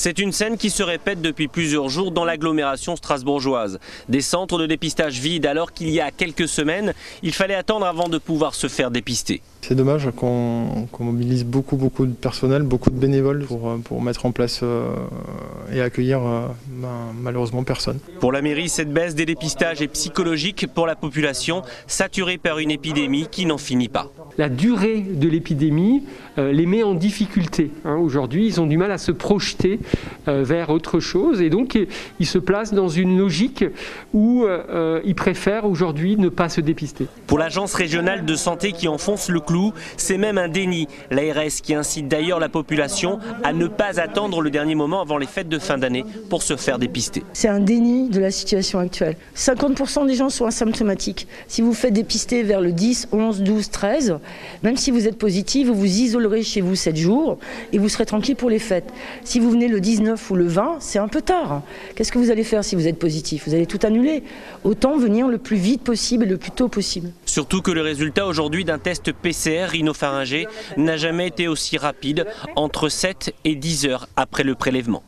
C'est une scène qui se répète depuis plusieurs jours dans l'agglomération strasbourgeoise. Des centres de dépistage vides alors qu'il y a quelques semaines, il fallait attendre avant de pouvoir se faire dépister. C'est dommage qu'on mobilise beaucoup de personnel, beaucoup de bénévoles pour mettre en place et accueillir malheureusement personne. Pour la mairie, cette baisse des dépistages est psychologique pour la population, saturée par une épidémie qui n'en finit pas. La durée de l'épidémie les met en difficulté. Aujourd'hui, ils ont du mal à se projeter vers autre chose et donc ils se placent dans une logique où ils préfèrent aujourd'hui ne pas se dépister. Pour l'agence régionale de santé qui enfonce le clou, c'est même un déni. L'ARS qui incite d'ailleurs la population à ne pas attendre le dernier moment avant les fêtes de fin d'année pour se faire dépister. C'est un déni de la situation actuelle. 50% des gens sont asymptomatiques. Si vous faites dépister vers le 10, 11, 12, 13, même si vous êtes positif, vous vous isolerez chez vous 7 jours et vous serez tranquille pour les fêtes. Si vous venez le 19 ou le 20, c'est un peu tard. Qu'est-ce que vous allez faire si vous êtes positif? Vous allez tout annuler. Autant venir le plus vite possible et le plus tôt possible. Surtout que le résultat aujourd'hui d'un test PCR rhinopharyngé n'a jamais été aussi rapide, entre 7 et 10 heures après le prélèvement.